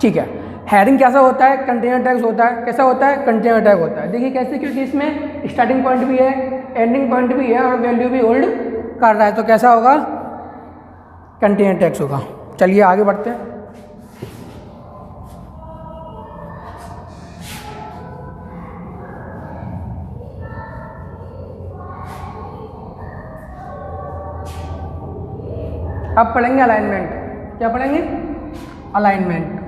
ठीक है, हेडिंग कैसा होता है, कंटेनर टैग्स होता है। कैसा होता है, कंटेनर टैग होता है। देखिए कैसे, क्योंकि इसमें स्टार्टिंग पॉइंट भी है, एंडिंग पॉइंट भी है और वैल्यू भी होल्ड कर रहा है, तो कैसा होगा, कंटेनर टैग्स होगा। चलिए आगे बढ़ते हैं। अब पढ़ेंगे अलाइनमेंट। क्या पढ़ेंगे, अलाइनमेंट।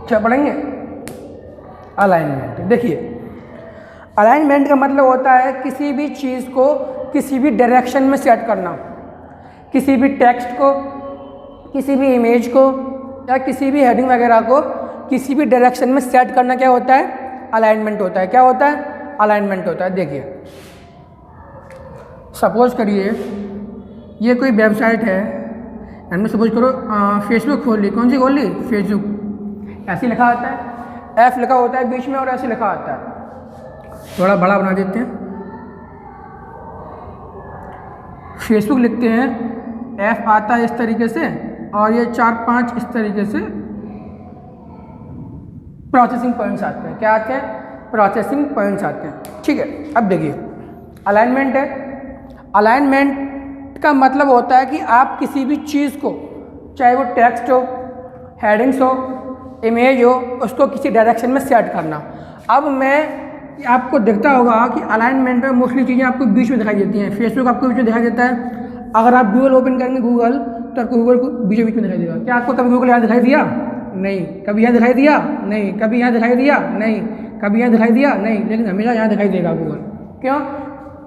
क्या पढ़ेंगे, अलाइनमेंट। देखिए अलाइनमेंट का मतलब होता है किसी भी चीज़ को किसी भी डायरेक्शन में सेट करना, किसी भी टेक्स्ट को, किसी भी इमेज को या किसी भी हेडिंग वगैरह को किसी भी डायरेक्शन में सेट करना क्या होता है, अलाइनमेंट होता है। क्या होता है, अलाइनमेंट होता है। देखिए सपोज करिए ये कोई वेबसाइट है, हमने सपोज करो फेसबुक खोल ली। कौन सी खोल ली, फेसबुक। ऐसे लिखा आता है, एफ लिखा होता है बीच में और ऐसे लिखा आता है। थोड़ा बड़ा बना देते हैं, फेसबुक लिखते हैं, एफ आता है इस तरीके से और ये 4-5 इस तरीके से प्रोसेसिंग पॉइंट्स आते हैं। क्या आते हैं, प्रोसेसिंग पॉइंट्स आते हैं। ठीक है, अब देखिए अलाइनमेंट है। अलाइनमेंट का मतलब होता है कि आप किसी भी चीज़ को, चाहे वो टेक्स्ट हो, हेडिंग्स हो, इमेज हो, उसको किसी डायरेक्शन में सेट करना। अब मैं आपको दिखता होगा कि अलाइनमेंट में मोस्टली चीज़ें आपको बीच में दिखाई देती हैं। फेसबुक आपको बीच में दिखाई देता है। अगर आप गूगल ओपन करेंगे गूगल, तो आपको गूगल को बीच में दिखाई देगा। क्या आपको कभी गूगल यहाँ दिखाई दिया, नहीं। कभी यहाँ दिखाई दिया, नहीं। कभी यहाँ दिखाई दिया, नहीं। कभी यहाँ दिखाई दिया, नहीं। लेकिन हमेशा यहाँ दिखाई देगा गूगल। क्यों,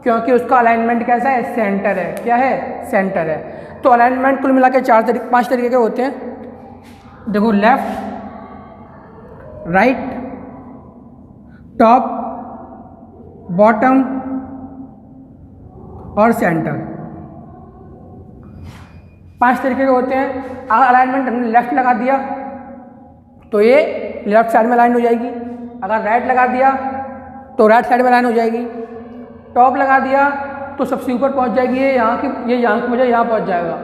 क्योंकि उसका अलाइनमेंट कैसा है, सेंटर है। क्या है, सेंटर है। तो अलाइनमेंट कुल मिला के 5 तरीके के होते हैं। देखो, लेफ्ट, राइट, टॉप, बॉटम और सेंटर। 5 तरीके के होते हैं। अगर अलाइनमेंट हमने लेफ्ट लगा दिया तो ये लेफ्ट साइड में अलाइन हो जाएगी। अगर राइट लगा दिया तो राइट साइड में अलाइन हो जाएगी। टॉप लगा दिया तो सबसे ऊपर पहुंच जाएगी, ये यहाँ की वजह यहाँ पहुंच जाएगा।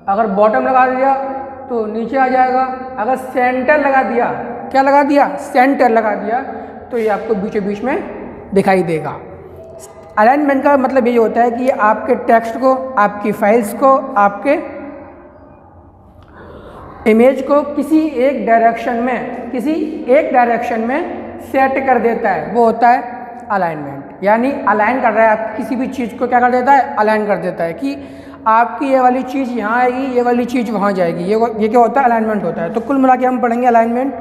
अगर बॉटम लगा दिया तो नीचे आ जाएगा। अगर सेंटर लगा दिया, क्या लगा दिया, सेंटर लगा दिया, तो ये आपको बीचों बीच में दिखाई देगा। अलाइनमेंट का मतलब ये होता है कि ये आपके टेक्स्ट को, आपकी फाइल्स को, आपके इमेज को किसी एक डायरेक्शन में सेट कर देता है। वो होता है अलाइनमेंट। यानी अलाइन कर रहा है, आप किसी भी चीज़ को क्या कर देता है, अलाइन कर देता है कि आपकी ये वाली चीज़ यहाँ आएगी, ये वाली चीज़ वहाँ जाएगी। ये क्या होता है, अलाइनमेंट होता है। तो कुल मिला के हम पढ़ेंगे अलाइनमेंट।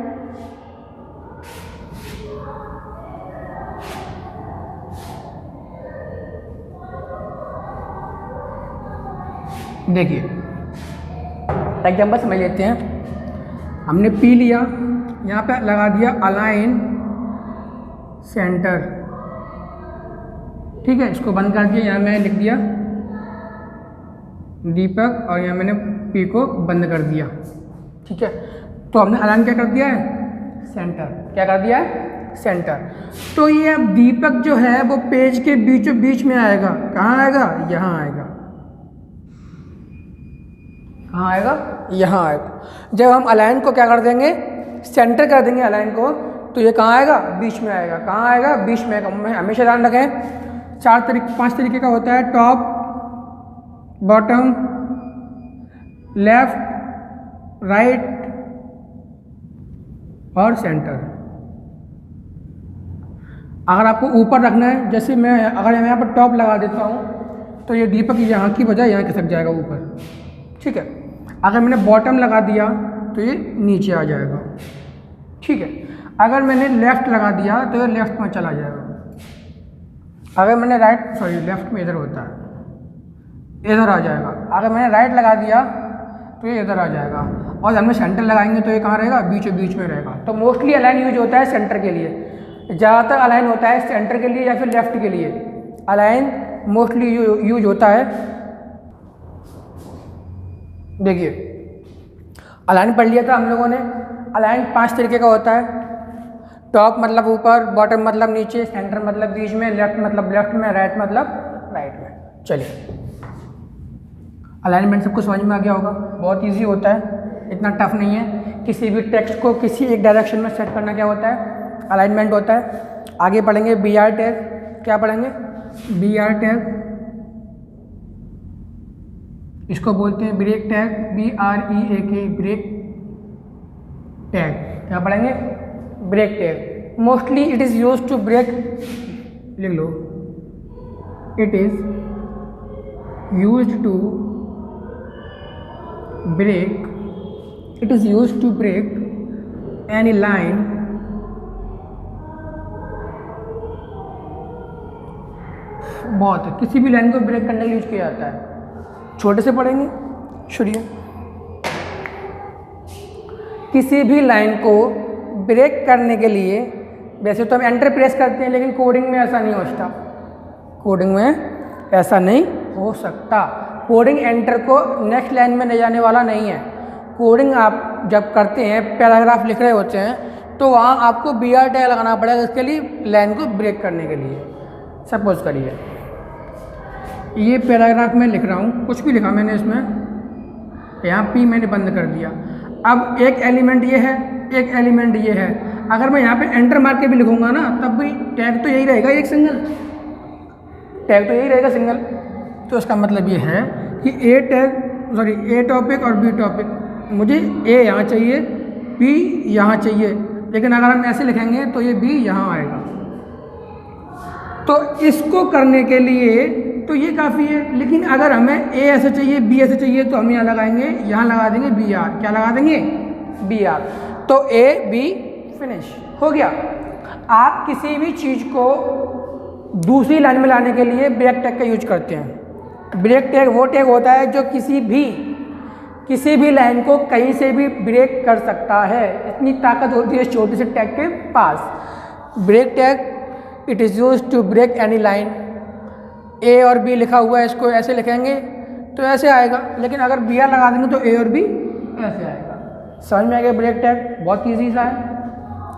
देखिए एग्जाम्पल समझ लेते हैं। हमने पी लिया, यहाँ पे लगा दिया अलाइन सेंटर। ठीक है, इसको बंद कर दिया। यहाँ मैंने लिख दिया दीपक और यहाँ मैंने पी को बंद कर दिया। ठीक है, तो हमने अलाइन क्या कर दिया है, सेंटर। क्या कर दिया है, सेंटर। तो ये अब दीपक जो है वो पेज के बीचों बीच में आएगा। कहाँ आएगा, यहाँ आएगा। कहाँ आएगा, यहाँ आएगा। जब हम अलाइन को क्या कर देंगे, सेंटर कर देंगे अलाइन को, तो ये कहाँ आएगा, बीच में आएगा। कहाँ आएगा, बीच में आएगा। हमेशा ध्यान रखें 5 तरीके का होता है। टॉप, बॉटम, लेफ्ट, राइट और सेंटर। अगर आपको ऊपर रखना है, जैसे मैं अगर यहाँ पर टॉप लगा देता हूँ तो ये दीपक यहाँ की बजाय यहाँ खिसक जाएगा ऊपर। ठीक है, अगर मैंने बॉटम लगा दिया तो ये नीचे आ जाएगा। ठीक है, अगर मैंने लेफ़्ट लगा दिया तो ये लेफ़्ट में चला जाएगा। अगर मैंने लेफ़्ट में इधर होता है, इधर आ जाएगा। अगर मैंने राइट लगा दिया तो ये इधर आ जाएगा। और हमने सेंटर लगाएंगे तो ये कहाँ रहेगा, बीचों बीच में रहेगा। तो मोस्टली अलाइन यूज होता है सेंटर के लिए। ज़्यादातर अलाइन होता है सेंटर के लिए या फिर लेफ़्ट के लिए। अलाइन मोस्टली यूज होता है। देखिए अलाइन पढ़ लिया था हम लोगों ने। अलाइन 5 तरीके का होता है। टॉप मतलब ऊपर, बॉटम मतलब नीचे, सेंटर मतलब बीच में, लेफ्ट मतलब लेफ्ट में, राइट मतलब राइट में। चलिए, अलाइनमेंट सबको समझ में आ गया होगा, बहुत इजी होता है, इतना टफ नहीं है। किसी भी टेक्स्ट को किसी एक डायरेक्शन में सेट करना क्या होता है, अलाइनमेंट होता है। आगे पढ़ेंगे बी आर टैग। क्या पढ़ेंगे? बी आर टैग, इसको बोलते हैं break tag, BREAK, break tag. क्या पढ़ेंगे? Break tag. Mostly it is use to break, लिख लो, it is use to break, it is used to break any line बहुत है, किसी भी लाइन को ब्रेक करने के लिए यूज किया जाता है। छोटे से पढ़ेंगे, शुरू। किसी भी लाइन को ब्रेक करने के लिए वैसे तो हम एंटर प्रेस करते हैं, लेकिन कोडिंग में ऐसा नहीं हो सकता, कोडिंग में ऐसा नहीं हो सकता। कोडिंग एंटर को नेक्स्ट लाइन में ले जाने वाला नहीं है। कोडिंग आप जब करते हैं, पैराग्राफ लिख रहे होते हैं, तो वहाँ आपको BR टैग लगाना पड़ेगा इसके लिए, लाइन को ब्रेक करने के लिए। सपोज करिए ये पैराग्राफ में लिख रहा हूँ, कुछ भी लिखा मैंने इसमें, यहाँ P मैंने बंद कर दिया। अब एक एलिमेंट ये है, एक एलिमेंट ये है। अगर मैं यहाँ पे एंटर मार के भी लिखूँगा ना, तब भी टैग तो यही रहेगा, एक सिंगल टैग तो यही रहेगा, सिंगल। तो इसका मतलब ये है कि ए टॉपिक और B टॉपिक, मुझे A यहाँ चाहिए, B यहाँ चाहिए, लेकिन अगर हम ऐसे लिखेंगे तो ये B यहाँ आएगा। तो इसको करने के लिए तो ये काफ़ी है, लेकिन अगर हमें A ऐसे चाहिए, B ऐसे चाहिए, तो हम यहाँ लगाएंगे, यहाँ लगा देंगे BR। क्या लगा देंगे? BR। तो A B फिनिश हो गया। आप किसी भी चीज़ को दूसरी लाइन में लाने के लिए ब्रेक टैग का यूज करते हैं। ब्रेक टैग वो टैग होता है जो किसी भी लाइन को कहीं से भी ब्रेक कर सकता है। इतनी ताकत होती है इस छोटे से टैग के पास। Break tag it is use to break any line. A और B लिखा हुआ है, इसको ऐसे लिखेंगे तो ऐसे आएगा, लेकिन अगर BR लगा देंगे तो A और B ऐसे आएगा। समझ में आ गया ब्रेक टैग? बहुत ईजी सा है।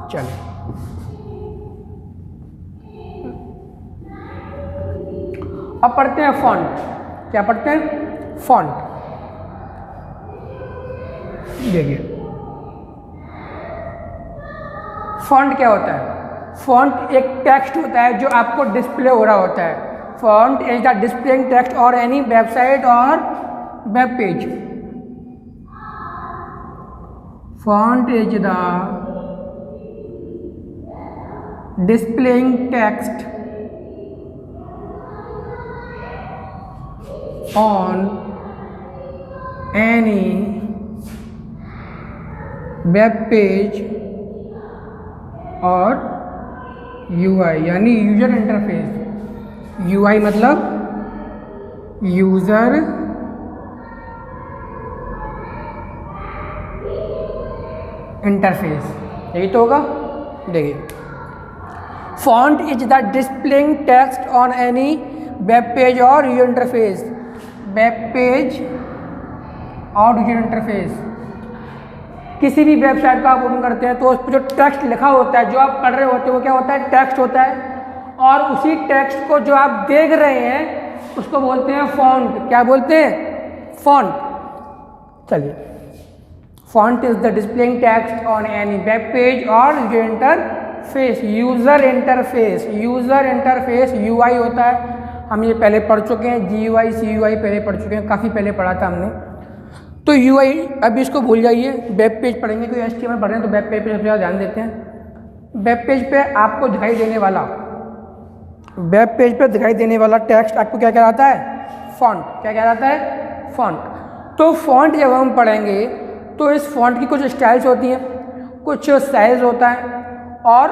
चलिए, अब पढ़ते हैं फॉन्ट। क्या पढ़ते हैं? फॉन्ट। देखिए फॉन्ट क्या होता है? फॉन्ट एक टेक्स्ट होता है जो आपको डिस्प्ले हो रहा होता है। Font is the displaying text और एनी वेबसाइट और web page. Font is the displaying text on any web page और UI यानी यूजर इंटरफेस। UI मतलब यूजर इंटरफेस, यही तो होगा। देखिए, font is the displaying text on any web page और यूजर इंटरफेस। वेब पेज और यूजर इंटरफेस, किसी भी वेबसाइट का आप ओपन करते हैं तो उस पर जो टेक्स्ट लिखा होता है, जो आप पढ़ रहे होते हैं, वो क्या होता है? टेक्स्ट होता है। और उसी टेक्स्ट को जो आप देख रहे हैं उसको बोलते हैं फॉन्ट। क्या बोलते हैं? फॉन्ट। चलिए, font is the displaying text on any web page और user interface. User interface, user interface UI होता है। हम ये पहले पढ़ चुके हैं, GUI CUI पहले पढ़ चुके हैं, काफ़ी पहले पढ़ा था हमने। तो UI अभी इसको भूल जाइए, वेब पेज पढ़ेंगे। कोई HTML पढ़ रहे हैं तो वेब पेज पे सबसे ज़्यादा ध्यान देते हैं। वेब पेज पे आपको दिखाई देने वाला, वेब पेज पे दिखाई देने वाला टेक्स्ट आपको क्या कहलाता है? फॉन्ट। क्या कहलाता है? फॉन्ट। तो फॉन्ट जब हम पढ़ेंगे तो इस फॉन्ट की कुछ स्टाइल्स होती हैं, कुछ साइज होता है और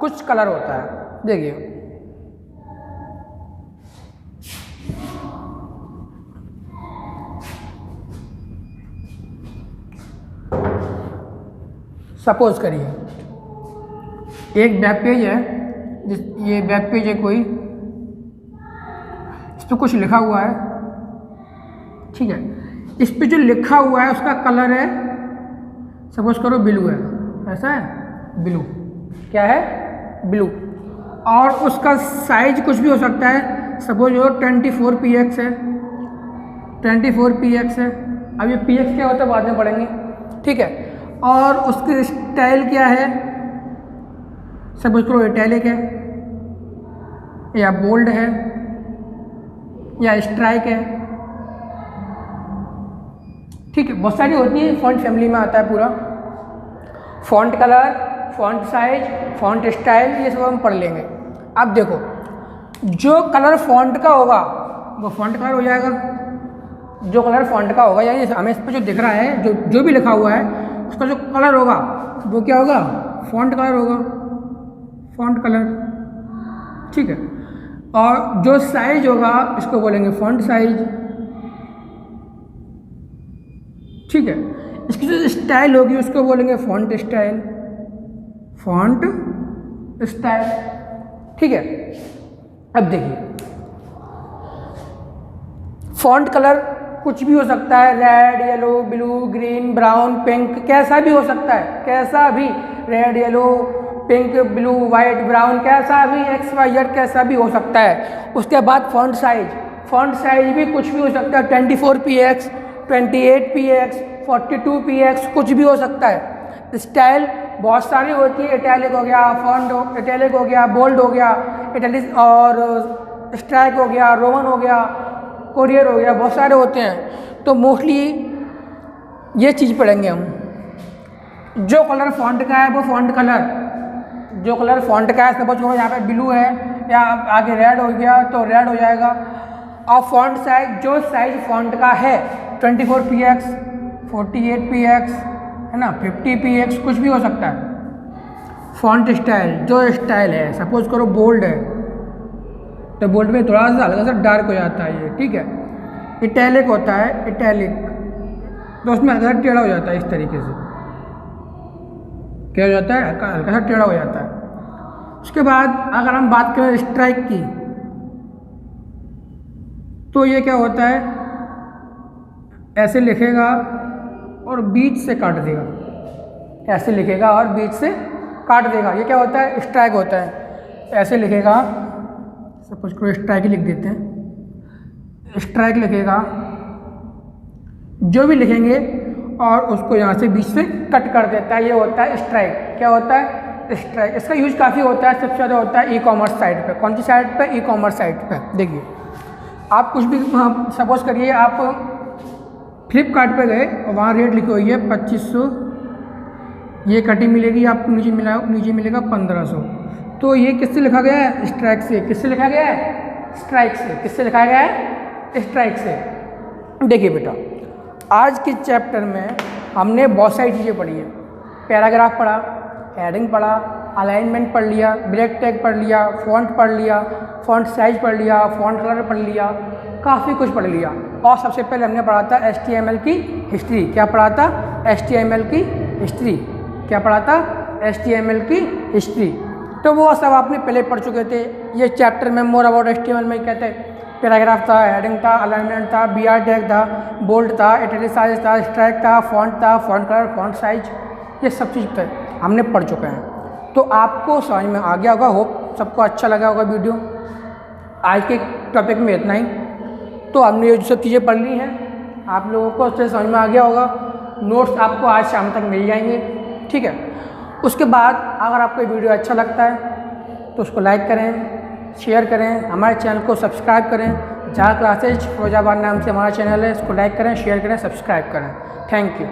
कुछ कलर होता है। देखिए, सपोज करिए एक वेब पेज है, ये वेब पेज है कोई, इस पर कुछ लिखा हुआ है, ठीक है। इस पे जो लिखा हुआ है उसका कलर है, सपोज करो ब्लू है, ऐसा है ब्लू, क्या है, ब्लू। और उसका साइज कुछ भी हो सकता है, सपोज वो 24px है, 24px है। अब ये px क्या होता है बाद में पढ़ेंगे, ठीक है। और उसकी स्टाइल क्या है, सपोज करो इटैलिक है या बोल्ड है या स्ट्राइक है, ठीक है। बहुत सारी होती है, फॉन्ट फैमिली में आता है पूरा। Font colour, font size, font style, ये सब हम पढ़ लेंगे। अब देखो, जो कलर फॉन्ट का होगा वो फॉन्ट कलर हो जाएगा। जो कलर फॉन्ट का होगा, यानी हमें इस पर जो दिख रहा है, जो भी लिखा हुआ है, उसका जो कलर होगा वो क्या होगा, फॉन्ट कलर होगा, फॉन्ट कलर, ठीक है। और जो साइज होगा इसको बोलेंगे फॉन्ट साइज, ठीक है। इसकी जो स्टाइल होगी उसको बोलेंगे फॉन्ट स्टाइल, फॉन्ट स्टाइल, ठीक है। अब देखिए, फॉन्ट कलर कुछ भी हो सकता है, red, yellow, blue, green, brown, pink, कैसा भी हो सकता है, कैसा भी, red, yellow, pink, blue, white, brown, कैसा भी, XYZ कैसा भी हो सकता है। उसके बाद फॉन्ट साइज, फॉन्ट साइज भी कुछ भी हो सकता है, 24px, 28px, 42px, कुछ भी हो सकता है। स्टाइल बहुत सारी होती है, इटैलिक हो गया, फॉन्ट इटैलिक हो गया, बोल्ड हो गया, इटैलिक और स्ट्राइक हो गया, रोमन हो गया, कोरियर हो गया, बहुत सारे होते हैं। तो मोस्टली ये चीज़ पढ़ेंगे हम। जो कलर फॉन्ट का है वो फॉन्ट कलर, जो कलर फॉन्ट का है, सपोज करो यहाँ पे ब्लू है या आगे रेड हो गया तो रेड हो जाएगा। और फॉन्ट साइज, जो साइज फॉन्ट का है, 24px, 48px, है ना, 50px, कुछ भी हो सकता है। फॉन्ट स्टाइल, जो स्टाइल है, सपोज करो बोल्ड है तो बोल्ड में थोड़ा सा हल्का सा डार्क हो जाता है ये, ठीक है। इटैलिक होता है, इटैलिक, तो उसमें हल्का सा टेढ़ा हो जाता है, इस तरीके से क्या हो जाता है, हल्का सा टेढ़ा हो जाता है। उसके बाद अगर हम बात करें स्ट्राइक की, तो ये क्या होता है, ऐसे लिखेगा और बीच से काट देगा, ऐसे लिखेगा और बीच से काट देगा, ये क्या होता है, स्ट्राइक होता है। ऐसे लिखेगा, सपोज करो स्ट्राइक ही लिख देते हैं, स्ट्राइक लिखेगा, जो भी लिखेंगे और उसको यहाँ से बीच से कट कर देता है, ये होता है स्ट्राइक। क्या होता है, स्ट्राइक। इसका यूज काफ़ी होता है, सबसे ज़्यादा होता है ई-कॉमर्स साइट पे। कौन सी साइट पे, ई-कॉमर्स साइट पे। देखिए, आप कुछ भी, सपोज करिए आप फ्लिपकार्ट पे गए और वहाँ रेट लिखी हुई है 2500, ये कटिंग मिलेगी आपको, नीचे मिलेगा 1500। तो ये किससे लिखा गया है, स्ट्राइक से। किससे लिखा गया है, स्ट्राइक से। किससे लिखा गया है, स्ट्राइक से। देखिए बेटा, आज के चैप्टर में हमने बहुत सारी चीज़ें पढ़ी हैं। पैराग्राफ पढ़ा, हेडिंग पढ़ा, अलाइनमेंट पढ़ लिया, ब्रेक टैग पढ़ लिया, फॉन्ट पढ़ लिया, फॉन्ट साइज पढ़ लिया, फॉन्ट कलर पढ़ लिया, काफ़ी कुछ पढ़ लिया। और सबसे पहले हमने पढ़ा था HTML की हिस्ट्री। क्या पढ़ा था, HTML की हिस्ट्री। क्या पढ़ा था, HTML की हिस्ट्री। तो वो सब आपने पहले पढ़ चुके थे। ये चैप्टर में मोर अबाउट HTML में कहते हैं, पैराग्राफ था, हेडिंग था, अलाइनमेंट था, BR टैग था, बोल्ड था, इटैलिसाइज था, स्ट्राइक था, फॉन्ट था, फॉन्ट कलर, फॉन्ट साइज, ये सब चीज़ पे हमने पढ़ चुके हैं। तो आपको समझ में आ गया होगा, होप सबको अच्छा लगा होगा वीडियो। आज के टॉपिक में इतना ही। तो हमने ये सब चीज़ें पढ़ ली हैं, आप लोगों को अच्छे समझ में आ गया होगा। नोट्स आपको आज शाम तक मिल जाएंगे, ठीक है। उसके बाद अगर आपको ये वीडियो अच्छा लगता है तो उसको लाइक करें, शेयर करें, हमारे चैनल को सब्सक्राइब करें। जहाँ क्लासेज फिरोजाबाद नाम से हमारा चैनल है, इसको लाइक करें, शेयर करें, सब्सक्राइब करें। Thank you.